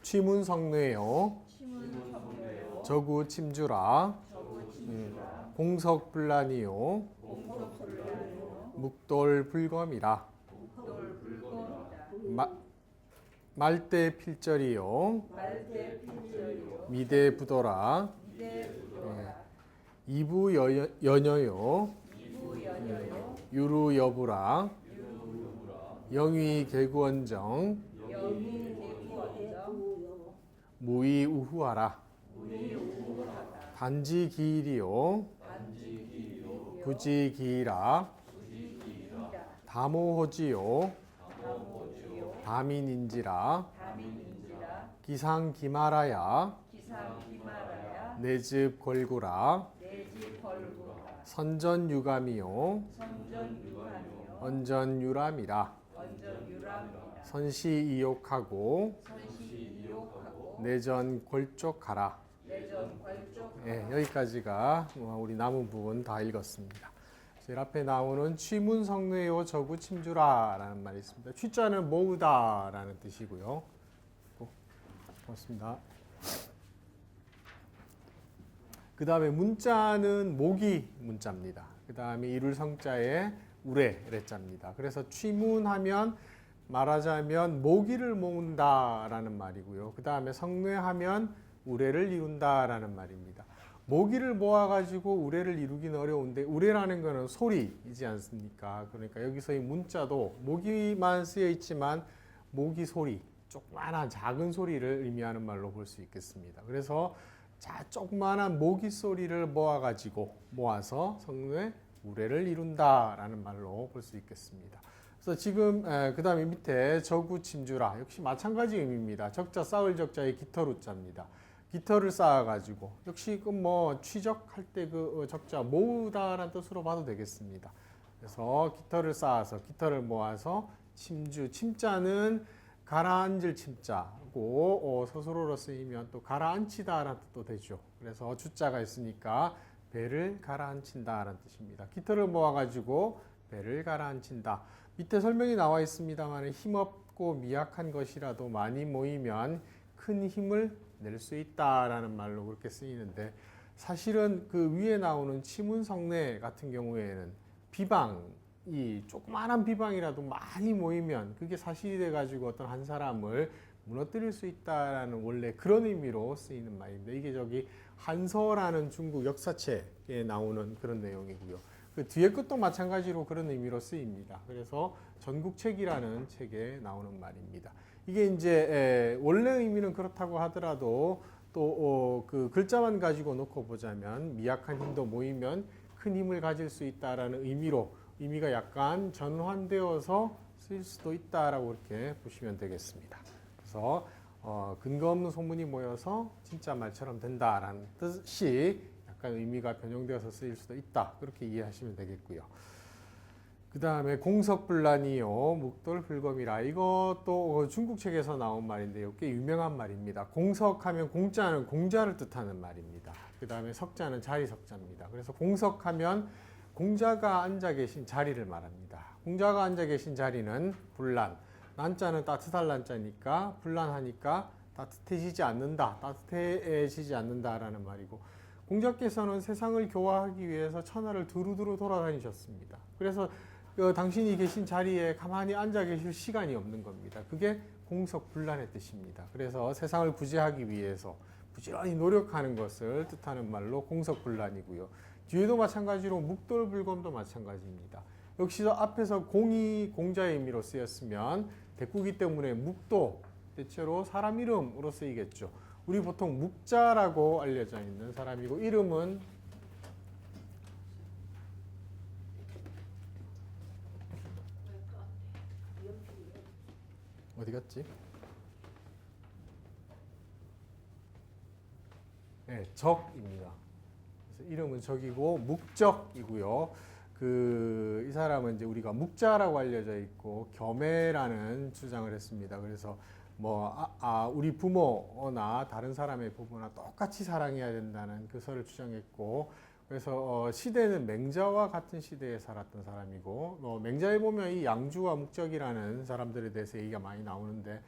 취문성례요. 저구 침주라. 공석불란이요. 묵돌불검이라. 말대필절이요. 미대부도라. 이부연여요. 유루여부라. 영위개구원정. 무위우후하라. 단지기일이요. 부지기이라. 다모호지요. 다민인지라. 기상기마라야. 내집 걸구라. 선전유감이요. 언전유람이라. 선시이욕하고 내전 골쪽하라. 네, 여기까지가 우리 남은 부분 다 읽었습니다. 제일 앞에 나오는 취문성례요 저구 침주라 라는 말이 있습니다. 취자는 모으다 라는 뜻이고요. 고맙습니다. 그 다음에 문자는 모기 문자입니다. 그 다음에 이룰 성자에 우레 레자입니다. 그래서 취문하면 말하자면 모기를 모은다 라는 말이고요. 그 다음에 성례하면 우레를 이룬다 라는 말입니다. 모기를 모아가지고 우레를 이루기는 어려운데 우레라는 것은 소리이지 않습니까? 그러니까 여기서 이 문자도 모기만 쓰여 있지만 모기 소리, 조그만한 작은 소리를 의미하는 말로 볼 수 있겠습니다. 그래서 조그만한 모기 소리를 모아서 성례 우레를 이룬다 라는 말로 볼 수 있겠습니다. 그래서 지금 그 다음에 밑에 저구 침주라 역시 마찬가지 의미입니다. 적자 쌓을 적자의 깃털우자입니다. 깃털을 쌓아가지고 역시 그 뭐 취적할 때 그 적자 모으다라는 뜻으로 봐도 되겠습니다. 그래서 깃털을 쌓아서 깃털을 모아서 침주 침자는 가라앉을 침자고 서술어로 쓰이면 또 가라앉히다라는 뜻도 되죠. 그래서 주자가 있으니까 배를 가라앉힌다라는 뜻입니다. 깃털을 모아가지고 배를 가라앉힌다. 밑에 설명이 나와 있습니다만 힘없고 미약한 것이라도 많이 모이면 큰 힘을 낼 수 있다라는 말로 그렇게 쓰이는데 사실은 그 위에 나오는 치문성례 같은 경우에는 비방이 조그마한 비방이라도 많이 모이면 그게 사실이 돼가지고 어떤 한 사람을 무너뜨릴 수 있다라는 원래 그런 의미로 쓰이는 말입니다. 이게 저기 한서라는 중국 역사책에 나오는 그런 내용이고요. 그 뒤에 것도 마찬가지로 그런 의미로 쓰입니다. 그래서 전국책이라는 책에 나오는 말입니다. 이게 이제 원래 의미는 그렇다고 하더라도 또 그 글자만 가지고 놓고 보자면 미약한 힘도 모이면 큰 힘을 가질 수 있다라는 의미가 약간 전환되어서 쓰일 수도 있다라고 이렇게 보시면 되겠습니다. 그래서 근거 없는 소문이 모여서 진짜 말처럼 된다라는 뜻이 약간 의미가 변형되어서 쓰일 수도 있다. 그렇게 이해하시면 되겠고요. 그 다음에 공석불란이요 묵돌불검이라 이것도 중국 책에서 나온 말인데요. 꽤 유명한 말입니다. 공석하면 공자는 공자를 뜻하는 말입니다. 그 다음에 석자는 자리 석자입니다. 그래서 공석하면 공자가 앉아 계신 자리를 말합니다. 공자가 앉아 계신 자리는 불란, 난자는 따뜻할 난자니까 불란하니까 따뜻해지지 않는다라는 말이고 공자께서는 세상을 교화하기 위해서 천하를 두루두루 돌아다니셨습니다. 그래서 당신이 계신 자리에 가만히 앉아 계실 시간이 없는 겁니다. 그게 공석불란의 뜻입니다. 그래서 세상을 구제하기 위해서 부지런히 노력하는 것을 뜻하는 말로 공석불란이고요. 뒤에도 마찬가지로 묵돌불검도 마찬가지입니다. 역시도 앞에서 공이 공자의 의미로 쓰였으면 대꾸기 때문에 묵도 대체로 사람 이름으로 쓰이겠죠. 우리 보통 묵자라고 알려져 있는 사람이고 이름은 어디 갔지? 네, 적입니다. 그래서 이름은 적이고 묵적이고요. 이 사람은 이제 우리가 묵자라고 알려져 있고 겸해라는 주장을 했습니다. 그래서 우리 부모나 다른 사람의 부모나 똑같이 사랑해야 된다는 그 설을 주장했고, 그래서 시대는 맹자와 같은 시대에 살았던 사람이고, 맹자에 보면 이 양주와 묵적이라는 사람들에 대해서 얘기가 많이 나오는데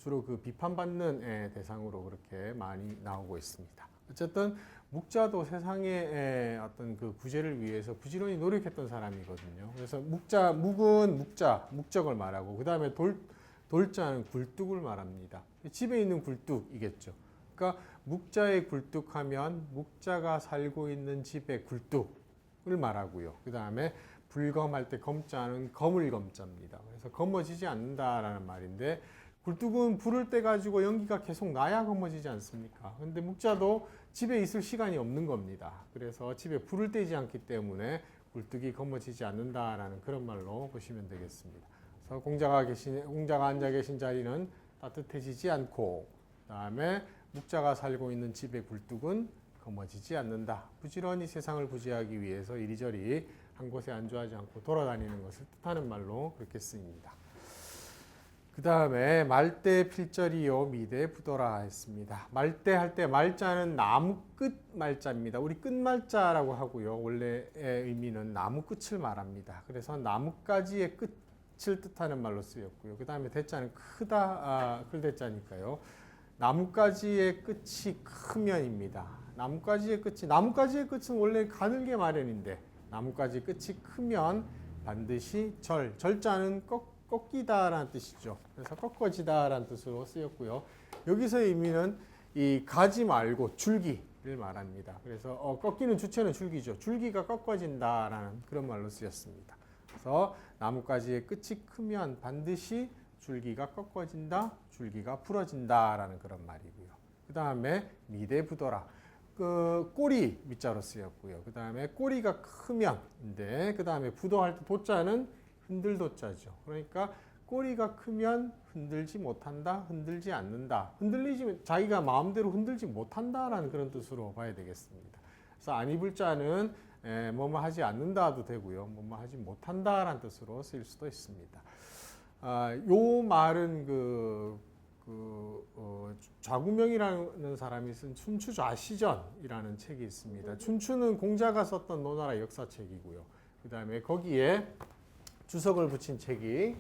주로 그 비판받는 대상으로 그렇게 많이 나오고 있습니다. 어쨌든 묵자도 세상의 어떤 그 구제를 위해서 부지런히 노력했던 사람이거든요. 그래서 묵은 묵적을 말하고 그 다음에 돌자는 굴뚝을 말합니다. 집에 있는 굴뚝이겠죠. 그러니까 묵자의 굴뚝하면 묵자가 살고 있는 집의 굴뚝을 말하고요. 그 다음에 불검할 때 검자는 검을 검자입니다. 그래서 검어지지 않는다라는 말인데 굴뚝은 불을 떼 가지고 연기가 계속 나야 검어지지 않습니까? 근데 묵자도 집에 있을 시간이 없는 겁니다. 그래서 집에 불을 떼지 않기 때문에 굴뚝이 검어지지 않는다라는 그런 말로 보시면 되겠습니다. 그래서 공자가 앉아 계신 자리는 따뜻해지지 않고, 그다음에 묵자가 살고 있는 집의 굴뚝은 검어지지 않는다. 부지런히 세상을 구제하기 위해서 이리저리 한 곳에 안주하지 않고 돌아다니는 것을 뜻하는 말로 그렇게 쓰입니다. 그 다음에 말대 필절이요 미대 부도라 했습니다. 말대 할 때 말자는 나무 끝 말자입니다. 우리 끝 말자라고 하고요. 원래의 의미는 나무 끝을 말합니다. 그래서 나뭇가지의 끝을 뜻하는 말로 쓰였고요. 그 다음에 대자는 크다, 클 대자니까요. 나뭇가지의 끝이 크면입니다. 나뭇가지의 끝은 원래 가늘게 마련인데 나뭇가지 끝이 크면 반드시 절자는 꺾이다라는 뜻이죠. 그래서 꺾어지다라는 뜻으로 쓰였고요. 여기서의 의미는 이 가지 말고 줄기를 말합니다. 그래서 꺾이는 주체는 줄기죠. 줄기가 꺾어진다라는 그런 말로 쓰였습니다. 그래서 나뭇가지의 끝이 크면 반드시 줄기가 꺾어진다, 줄기가 부러진다라는 그런 말이고요. 그 다음에 미대부도라. 그 꼬리 밑자로 쓰였고요. 그 다음에 꼬리가 크면인데 그 다음에 부도할 때 도자는 흔들도자죠. 그러니까 꼬리가 크면 흔들지 못한다, 흔들지 않는다. 자기가 마음대로 흔들지 못한다라는 그런 뜻으로 봐야 되겠습니다. 그래서 안 입을 자는 뭐뭐 하지 않는다도 되고요. 뭐뭐 하지 못한다라는 뜻으로 쓰일 수도 있습니다. 요 말은 좌구명이라는 사람이 쓴 춘추좌시전이라는 책이 있습니다. 춘추는 공자가 썼던 노나라 역사책이고요. 그 다음에 거기에 주석을 붙인 책이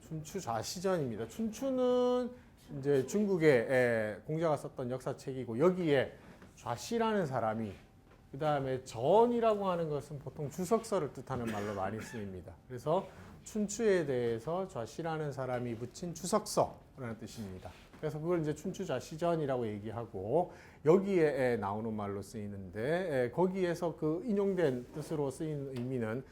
춘추좌시전입니다. 춘추는 이제 중국의 공자가 썼던 역사책이고 여기에 좌씨라는 사람이 그 다음에 전이라고 하는 것은 보통 주석서를 뜻하는 말로 많이 쓰입니다. 그래서 춘추에 대해서 좌씨라는 사람이 붙인 주석서라는 뜻입니다. 그래서 그걸 이제 춘추좌시전이라고 얘기하고 여기에 나오는 말로 쓰이는데 거기에서 그 인용된 뜻으로 쓰인 의미는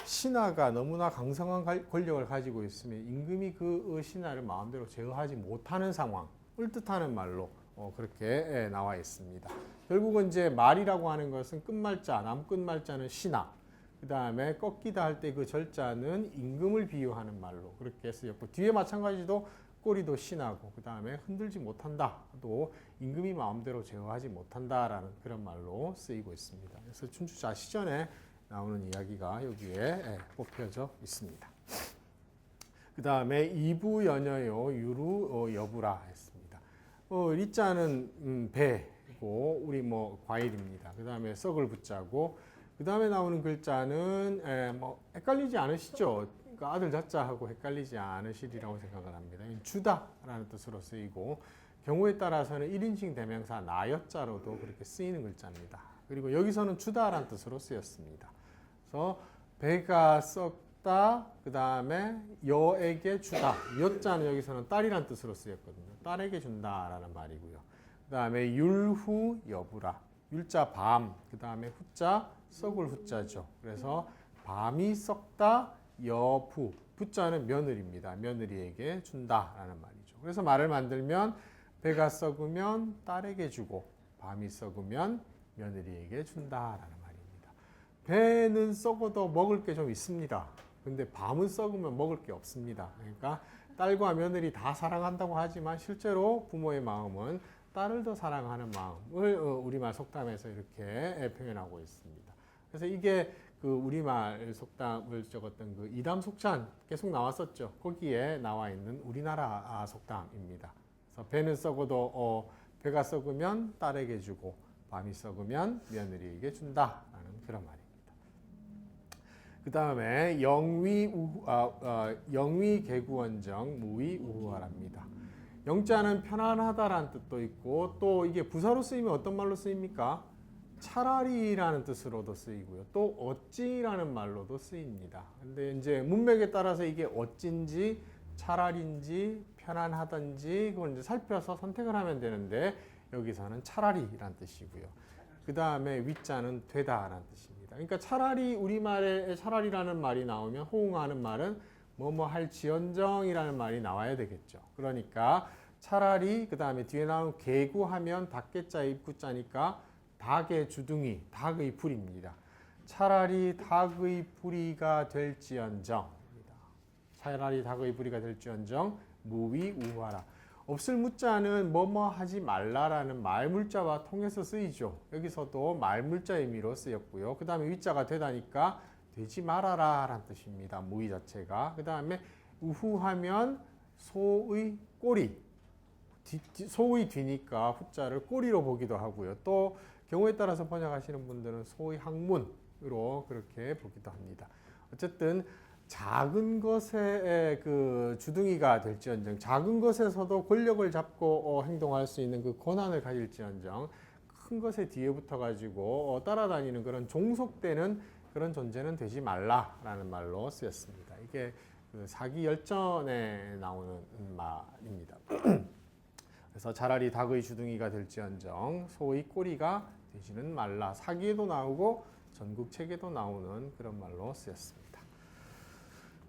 신하가 너무나 강성한 권력을 가지고 있으면 임금이 그 신하를 마음대로 제어하지 못하는 상황을 뜻하는 말로 그렇게 나와 있습니다. 결국은 이제 말이라고 하는 것은 끝말자, 나무 끝말자는 신하, 그 다음에 꺾이다 할 때 그 절자는 임금을 비유하는 말로 그렇게 쓰였고 뒤에 마찬가지도 꼬리도 신하고 그 다음에 흔들지 못한다, 또 임금이 마음대로 제어하지 못한다라는 그런 말로 쓰이고 있습니다. 그래서 춘추좌시전에 나오는 이야기가 여기에 뽑혀져 있습니다. 그 다음에 이부연여요 유루 여부라 했습니다. 리자는 배고 우리 뭐 과일입니다. 그 다음에 썩을 붙자고 그 다음에 나오는 글자는 헷갈리지 않으시죠? 그러니까 아들 자자하고 헷갈리지 않으시리라고 생각을 합니다. 주다라는 뜻으로 쓰이고 경우에 따라서는 1인칭 대명사 나여자로도 그렇게 쓰이는 글자입니다. 그리고 여기서는 주다라는 뜻으로 쓰였습니다. 그래서 배가 썩다, 그 다음에 여에게 주다. 여자는 여기서는 딸이란 뜻으로 쓰였거든요. 딸에게 준다라는 말이고요. 그 다음에 율후 여부라. 율자 밤, 그 다음에 후자 썩을 후자죠. 그래서 밤이 썩다 여부. 부자는 며느리입니다. 며느리에게 준다라는 말이죠. 그래서 말을 만들면 배가 썩으면 딸에게 주고 밤이 썩으면 며느리에게 준다라는 말입니다. 배는 썩어도 먹을 게 좀 있습니다. 근데 밤은 썩으면 먹을 게 없습니다. 그러니까 딸과 며느리 다 사랑한다고 하지만 실제로 부모의 마음은 딸을 더 사랑하는 마음을 우리말 속담에서 이렇게 표현하고 있습니다. 그래서 이게 그 우리말 속담을 적었던 그 이담속찬 계속 나왔었죠. 거기에 나와 있는 우리나라 속담입니다. 그래서 배는 썩어도 배가 썩으면 딸에게 주고 밤이 썩으면 며느리에게 준다라는 그런 말입니다. 그 다음에 영위 개구원정 무위 우후하랍니다. 영자는 편안하다라는 뜻도 있고 또 이게 부사로 쓰이면 어떤 말로 쓰입니까? 차라리라는 뜻으로도 쓰이고요. 또 어찌라는 말로도 쓰입니다. 근데 이제 문맥에 따라서 이게 어찌인지 차라리인지 편안하든지 그걸 이제 살펴서 선택을 하면 되는데 여기서는 차라리라는 뜻이고요. 그 다음에 위자는 되다라는 뜻입니다. 그러니까 차라리 우리말에 차라리라는 말이 나오면 호응하는 말은 뭐뭐 할지언정이라는 말이 나와야 되겠죠. 그러니까 차라리 그 다음에 뒤에 나온 개구하면 닭개자 입구자니까 닭의 주둥이, 닭의 부리입니다. 차라리 닭의 부리가 될지언정입니다. 차라리 닭의 부리가 될지언정 무위 우하라. 없을 무자는 뭐뭐 하지 말라라는 말물자와 통해서 쓰이죠. 여기서도 말물자 의미로 쓰였고요. 그 다음에 위자가 되다니까 되지 말아라 라는 뜻입니다. 무위 자체가. 그 다음에 우후하면 소의 꼬리, 소의 뒤니까 후자를 꼬리로 보기도 하고요. 또 경우에 따라서 번역하시는 분들은 소의 항문으로 그렇게 보기도 합니다. 어쨌든 작은 것에 그 주둥이가 될지언정, 작은 것에서도 권력을 잡고 행동할 수 있는 그 권한을 가질지언정, 큰 것에 뒤에 붙어가지고 따라다니는 그런 종속되는 그런 존재는 되지 말라라는 말로 쓰였습니다. 이게 그 사기열전에 나오는 말입니다. 그래서 차라리 닭의 주둥이가 될지언정 소의 꼬리가 되지는 말라. 사기에도 나오고 전국책에도 나오는 그런 말로 쓰였습니다.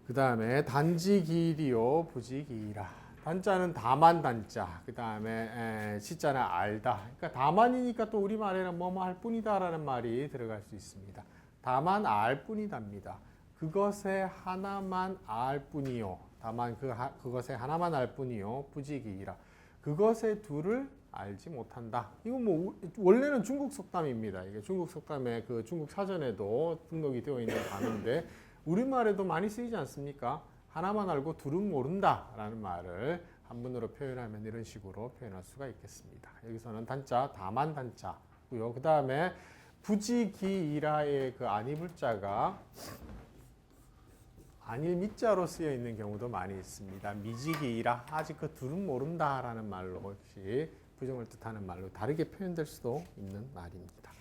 그 다음에 단지기리요 부지기이라. 단자는 다만 단자. 그 다음에 시자는 알다. 그러니까 다만이니까 또 우리말에는 뭐뭐 할 뿐이다라는 말이 들어갈 수 있습니다. 다만 알 뿐이답니다. 그것에 하나만 알 뿐이요. 다만 그것에 하나만 알 뿐이요. 부지기이라. 그것의 둘을 알지 못한다. 이건 뭐 원래는 중국 속담입니다. 이게 중국 속담에 그 중국 사전에도 등록이 되어 있는 단어인데 우리말에도 많이 쓰이지 않습니까? 하나만 알고 둘은 모른다라는 말을 한문으로 표현하면 이런 식으로 표현할 수가 있겠습니다. 여기서는 단자, 다만 단자고요. 그 다음에 부지기이라의 그 안이불자가 안일 미자로 쓰여 있는 경우도 많이 있습니다. 미지기이라, 아직 그 둘은 모른다라는 말로 혹시 부정을 뜻하는 말로 다르게 표현될 수도 있는 말입니다.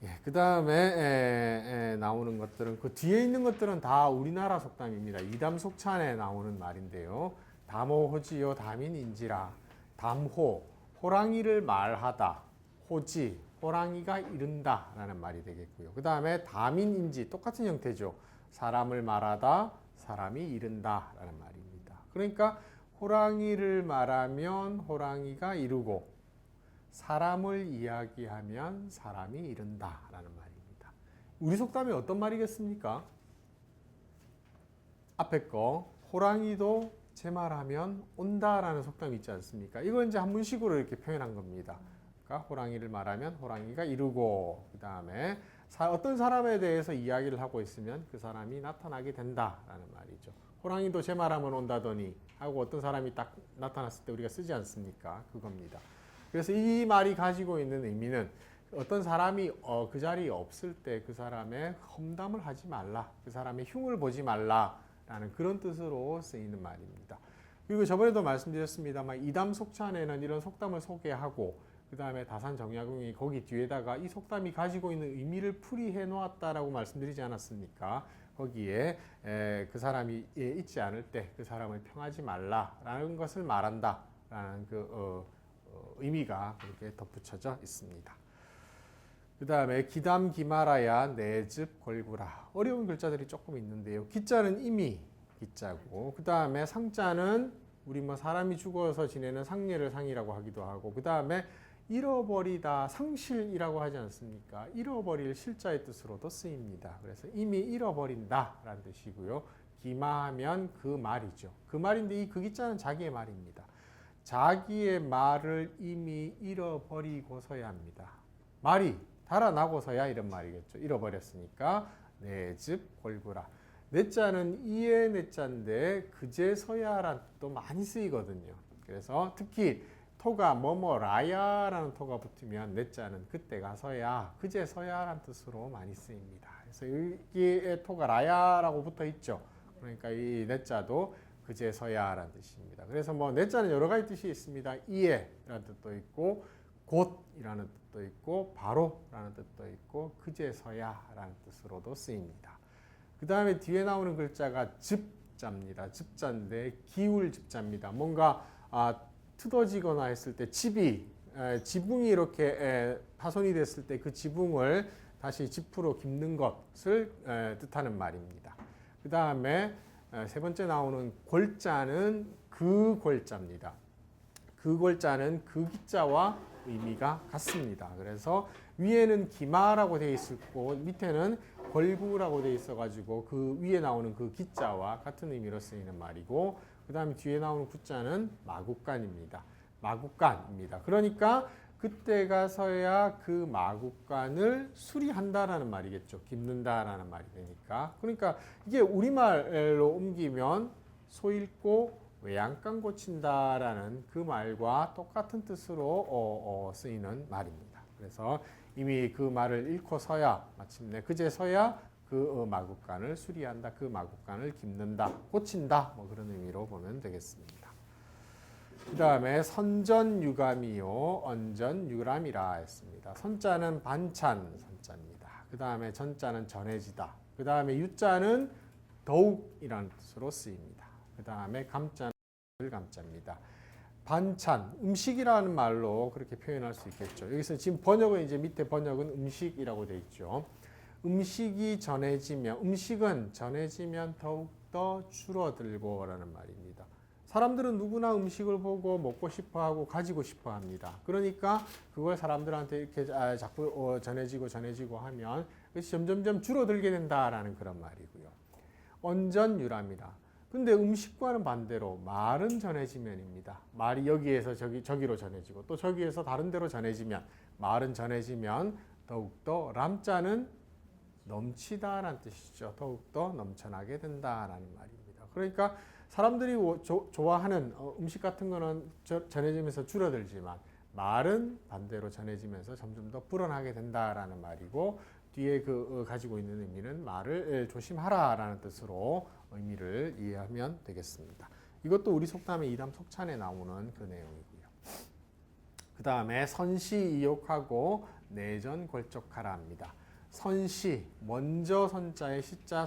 예, 그 다음에 나오는 것들은 그 뒤에 있는 것들은 다 우리나라 속담입니다. 이담속찬에 나오는 말인데요. 담호호지요 담인인지라. 담호, 호랑이를 말하다. 호지, 호랑이가 이른다 라는 말이 되겠고요. 그 다음에 담인인지 똑같은 형태죠. 사람을 말하다, 사람이 이른다 라는 말입니다. 그러니까 호랑이를 말하면 호랑이가 이르고 사람을 이야기하면 사람이 이른다라는 말입니다. 우리 속담이 어떤 말이겠습니까? 앞에 거 호랑이도 제 말하면 온다라는 속담이 있지 않습니까? 이건 이제 한문식으로 이렇게 표현한 겁니다. 그러니까 호랑이를 말하면 호랑이가 이르고 그 다음에 어떤 사람에 대해서 이야기를 하고 있으면 그 사람이 나타나게 된다라는 말이죠. 호랑이도 제 말하면 온다더니 하고 어떤 사람이 딱 나타났을 때 우리가 쓰지 않습니까? 그겁니다. 그래서 이 말이 가지고 있는 의미는 어떤 사람이 그 자리에 없을 때 그 사람의 험담을 하지 말라, 그 사람의 흉을 보지 말라라는 그런 뜻으로 쓰이는 말입니다. 그리고 저번에도 말씀드렸습니다만 이담속찬에는 이런 속담을 소개하고 그 다음에 다산정약용이 거기 뒤에다가 이 속담이 가지고 있는 의미를 풀이해 놓았다라고 말씀드리지 않았습니까? 거기에 그 사람이 있지 않을 때 그 사람을 평하지 말라라는 것을 말한다라는 그 의미가 그렇게 덧붙여져 있습니다. 그 다음에 기담 기말아야 내즙 걸구라. 어려운 글자들이 조금 있는데요. 기자는 이미 기자고 그 다음에 상자는 우리 뭐 사람이 죽어서 지내는 상례를 상이라고 하기도 하고 그 다음에 잃어버리다 상실이라고 하지 않습니까? 잃어버릴 실자의 뜻으로도 쓰입니다. 그래서 이미 잃어버린다 라는 뜻이고요. 기마하면 그 말이죠. 그 말인데 이 그 기자는 자기의 말입니다. 자기의 말을 이미 잃어버리고서야 합니다. 말이 달아나고서야 이런 말이겠죠. 잃어버렸으니까 내즙 걸구라. 내자는 이에 내자인데 그제서야란 뜻도 많이 쓰이거든요. 그래서 특히 토가 뭐뭐라야라는 토가 붙으면 내자는 그때 가서야 그제서야라는 뜻으로 많이 쓰입니다. 그래서 여기에 토가 라야라고 붙어 있죠. 그러니까 이 내자도 그제서야라는 뜻입니다. 그래서 뭐 내자는 여러 가지 뜻이 있습니다. 이에라는 뜻도 있고 곧이라는 뜻도 있고 바로라는 뜻도 있고 그제서야라는 뜻으로도 쓰입니다. 그 다음에 뒤에 나오는 글자가 즙자입니다. 즙자인데 기울 즙자입니다. 뭔가 틀어지거나 했을 때 지붕이 이렇게 파손이 됐을 때 그 지붕을 다시 지프로 깁는 것을 뜻하는 말입니다. 그 다음에 세 번째 나오는 골자는 그 골자입니다. 그 골자는 그 기자와 의미가 같습니다. 그래서 위에는 기마라고 되어 있고 밑에는 걸구라고 되어 있어가지고 그 위에 나오는 그 기자와 같은 의미로 쓰이는 말이고 그 다음에 뒤에 나오는 구자는 마국간입니다. 마국간입니다. 그러니까 그때 가서야 그 마국간을 수리한다라는 말이겠죠. 깁는다라는 말이 되니까. 그러니까 이게 우리말로 옮기면 소 잃고 외양간 고친다라는 그 말과 똑같은 뜻으로 쓰이는 말입니다. 그래서 이미 그 말을 읽고서야 마침내 그제서야 그 마국간을 수리한다, 그 마국간을 깁는다, 고친다 뭐 그런 의미로 보면 되겠습니다. 그 다음에 선전유감이요 언전유람이라 했습니다. 선자는 반찬 선자입니다. 그 다음에 전자는 전해지다. 그 다음에 유자는 더욱이라는 뜻으로 쓰입니다. 그 다음에 감자는 감자입니다. 반찬, 음식이라는 말로 그렇게 표현할 수 있겠죠. 여기서 지금 번역은 이제 밑에 번역은 음식이라고 되어 있죠. 음식이 전해지면, 음식은 전해지면 더욱더 줄어들고라는 말입니다. 사람들은 누구나 음식을 보고 먹고 싶어하고 가지고 싶어합니다. 그러니까 그걸 사람들한테 이렇게 자꾸 전해지고 하면 그것이 점점점 줄어들게 된다라는 그런 말이고요. 언전유람이다. 근데 음식과는 반대로 말은 전해지면입니다. 말이 여기에서 저기로 전해지고 또 저기에서 다른 데로 전해지면 말은 전해지면 더욱더 람자는 넘치다라는 뜻이죠. 더욱더 넘쳐나게 된다라는 말입니다. 그러니까 사람들이 좋아하는 음식 같은 거는 전해지면서 줄어들지만 말은 반대로 전해지면서 점점 더 불어나게 된다라는 말이고 뒤에 가지고 있는 의미는 말을 조심하라라는 뜻으로 의미를 이해하면 되겠습니다. 이것도 우리 속담의 이담 속찬에 나오는 그 내용이고요. 그 다음에 선시 이욕하고 내전 골족하라 합니다. 선시, 먼저 선자의 시자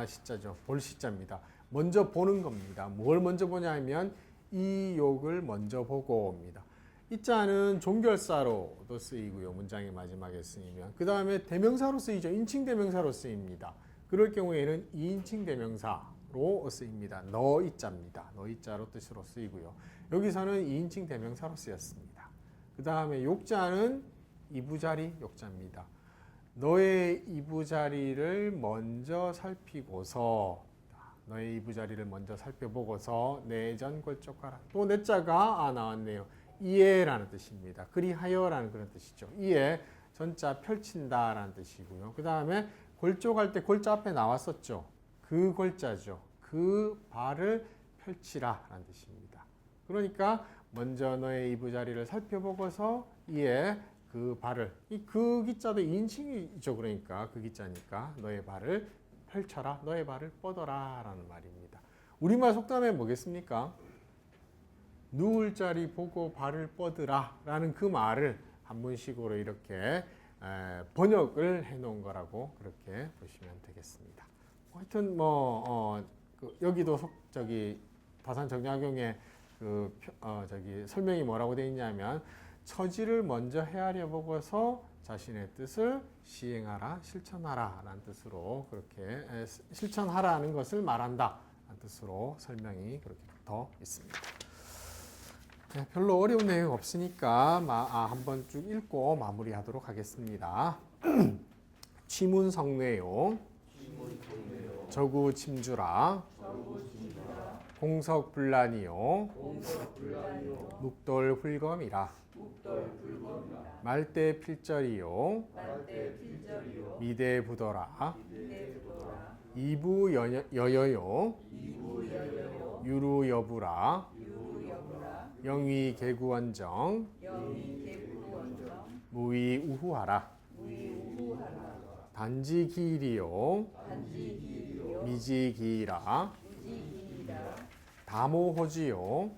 시자죠. 볼 시자입니다. 먼저 보는 겁니다. 뭘 먼저 보냐 하면 이욕을 먼저 보고입니다. 이 자는 종결사로도 쓰이고요. 문장의 마지막에 쓰이면. 그 다음에 대명사로 쓰이죠. 인칭 대명사로 쓰입니다. 그럴 경우에는 2인칭 대명사로 쓰입니다. 너 이 자입니다. 너 이 자로 뜻으로 쓰이고요. 여기서는 2인칭 대명사로 쓰였습니다. 그 다음에 욕자는 이부자리 욕자입니다. 너의 이부자리를 먼저 살피고서 너의 이부자리를 먼저 살펴보고서 내전 골족하라. 또 내자가 나왔네요. 이해라는 뜻입니다. 그리하여라는 그런 뜻이죠. 이해 전자 펼친다라는 뜻이고요. 그 다음에 골족할 때 골자 앞에 나왔었죠. 그 골자죠. 그 발을 펼치라라는 뜻입니다. 그러니까 먼저 너의 이부자리를 살펴보고서 이에 그 발을 그 기자도 2인칭이죠. 그러니까 그 기자니까 너의 발을 펼쳐라. 너의 발을 뻗어라 라는 말입니다. 우리말 속담에 뭐겠습니까? 누울 자리 보고 발을 뻗으라 라는 그 말을 한문식으로 이렇게 번역을 해 놓은 거라고 그렇게 보시면 되겠습니다. 하여튼 여기도 다산 정약용의 설명이 뭐라고 되어 있냐면 처지를 먼저 헤아려 보고서 자신의 뜻을 시행하라, 실천하라 라는 뜻으로 그렇게 실천하라는 것을 말한다 라는 뜻으로 설명이 그렇게 붙어 있습니다. 네, 별로 어려운 내용 없으니까 한번 쭉 읽고 마무리하도록 하겠습니다. 취문성례요, 저구침주라, 공석불란이요, 묵돌불검이라, 말대필절이요, 미대부더라, 이부여여요, 유루여부라, 영위 개구원정 무위 우후하라 단지기리요 미지기라 다모호지요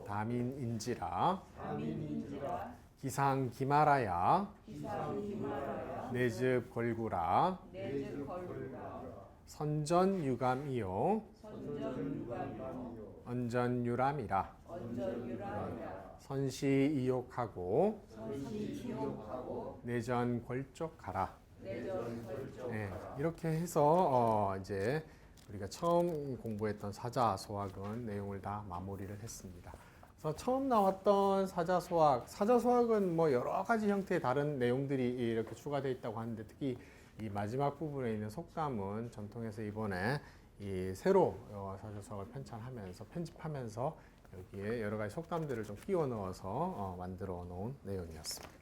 다민인지라 기상기마라야 내즉 걸구라 선전유감이요 언전유람이라 선시이욕하고 내전 걸족하라. 네, 이렇게 해서 이제 우리가 처음 공부했던 사자소학은 내용을 다 마무리를 했습니다. 그래서 처음 나왔던 사자소학은 뭐 여러 가지 형태의 다른 내용들이 이렇게 추가되어 있다고 하는데 특히 이 마지막 부분에 있는 속담은 전통에서 이번에 이 새로 사자소학을 편집하면서 여기에 여러 가지 속담들을 좀 끼워 넣어서 만들어 놓은 내용이었습니다.